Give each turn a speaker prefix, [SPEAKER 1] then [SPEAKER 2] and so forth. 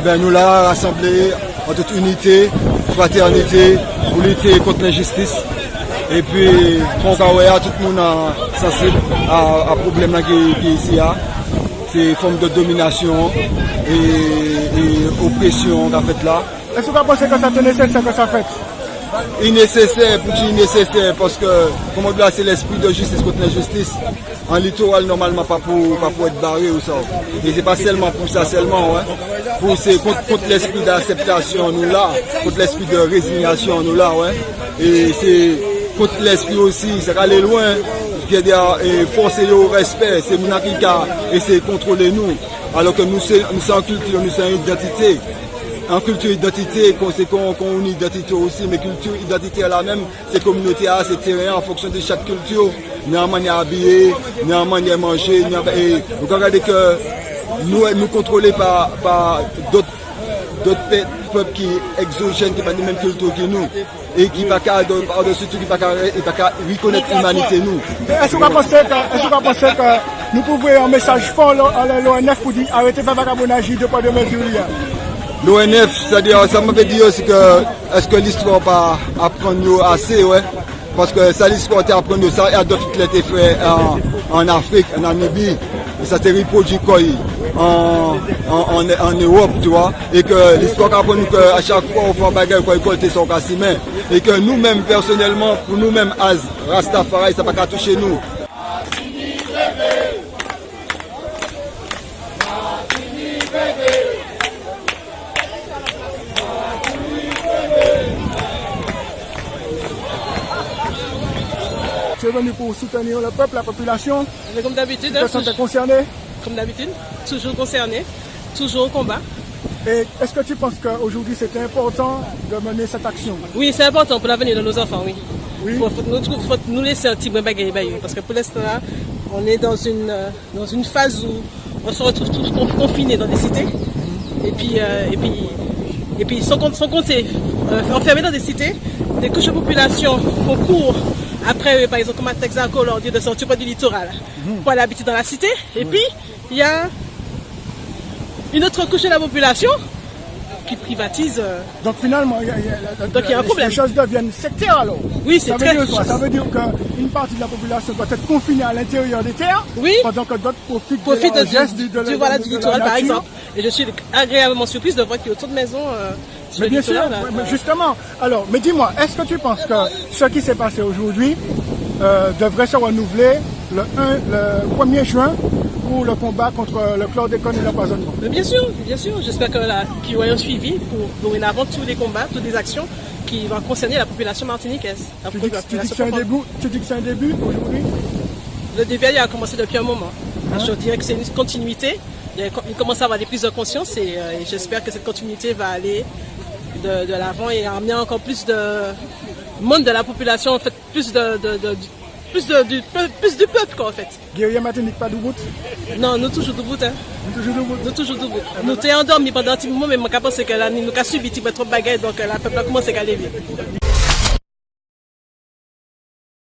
[SPEAKER 1] ben, nous l'avons rassemblés en toute unité, fraternité, pour lutter contre l'injustice. Et puis, pour tout le monde est sensible à problème qui est ici. C'est forme de domination et oppression qu'a fait là.
[SPEAKER 2] Est-ce que vous pensez que ça te nécessaire que ça fait?
[SPEAKER 1] Il est nécessaire, pour dire nécessaire, parce que, comme on dit, c'est l'esprit de justice contre l'injustice. En littoral, normalement, pas pour être barré ou ça. Et c'est pas seulement pour ça, seulement, ouais. C'est contre l'esprit d'acceptation, nous là, contre l'esprit de résignation, nous là, ouais. Et c'est contre l'esprit aussi, c'est aller loin, et forcer au respect, c'est nous qui a essayé de contrôler nous. Alors que nous sommes en culture, nous sommes en identité. En culture identité, c'est qu'on une identité aussi, mais culture identité à la même, c'est communauté, c'est terrain en fonction de chaque culture. Nous avons manière habiller, nous avons manière manger, et vous regardez que nous contrôlés par d'autres peuples qui exogènes, qui n'ont pas la même culture que nous, et qui ne peuvent pas reconnaître l'humanité nous.
[SPEAKER 2] Est-ce que vous pensez que nous pouvons un message fort à l'ONF pour dire arrêtez de faire vagabondage de pas de mesures?
[SPEAKER 1] L'ONF, c'est-à-dire, ça m'a fait dire aussi que est-ce que l'histoire pas apprendre assez, ouais? Parce que ça, l'histoire est apprendre ça, et Adolf Hitler était fait en Afrique, en Namibie, et ça s'est reproduit en Europe, tu vois, et que l'histoire apprend nous qu'à chaque fois on fait un bagage pour récolter son cassimène, et que nous-mêmes, personnellement, pour nous-mêmes, as Rastafari, ça n'a pas qu'à toucher nous.
[SPEAKER 2] Tu es venu pour soutenir le peuple, la population.
[SPEAKER 3] Mais comme d'habitude,
[SPEAKER 2] tu te sentais concerné?
[SPEAKER 3] Comme d'habitude, toujours concerné, toujours au combat.
[SPEAKER 2] Et est-ce que tu penses qu'aujourd'hui c'était important de mener cette action?
[SPEAKER 3] Oui, c'est important pour l'avenir de nos enfants, oui.
[SPEAKER 2] Oui.
[SPEAKER 3] Faut nous laisser un petit peu bagaille, parce que pour l'instant, on est dans une phase où on se retrouve tous confinés dans des cités. Et puis sans compter, enfermés dans des cités, des couches de population concourent après, par exemple, comme à Texaco, leur dit de sortir pas du littoral pour aller habiter dans la cité. Et puis, il y a une autre couche de la population qui privatise.
[SPEAKER 2] Donc finalement, il y a un problème. Les choses deviennent sectaires alors.
[SPEAKER 3] Oui, c'est très
[SPEAKER 2] ça. Ça veut dire qu'une partie de la population doit être confinée à l'intérieur des terres,
[SPEAKER 3] oui,
[SPEAKER 2] pendant que d'autres profitent
[SPEAKER 3] du littoral, par exemple. Et je suis agréablement surprise de voir qu'il y a autant de maisons sur le littoral.
[SPEAKER 2] Bien sûr, justement. Alors, mais dis-moi, est-ce que tu penses que ce qui s'est passé aujourd'hui devrait se renouveler le 1er juin pour le combat contre le chlordécone et l'empoisonnement?
[SPEAKER 3] Bien sûr. J'espère qu'ils auront suivi pour dorénavant tous les combats, toutes les actions qui vont concerner la population martiniquaise.
[SPEAKER 2] Tu dis que c'est un début aujourd'hui?
[SPEAKER 3] Le début a commencé depuis un moment. Je dirais que c'est une continuité. Il commence à avoir des prises de conscience et j'espère que cette continuité va aller de l'avant et amener encore plus de monde de la population, en fait, plus du peuple, quoi, en fait.
[SPEAKER 2] Guerrier Martinique, pas debout?
[SPEAKER 3] Non, nous toujours debout, hein.
[SPEAKER 2] Nous toujours debout.
[SPEAKER 3] Nous sommes endormis pendant un petit moment, mais je pense que nous avons subi trop de bagages, donc le peuple a commencé à aller vite.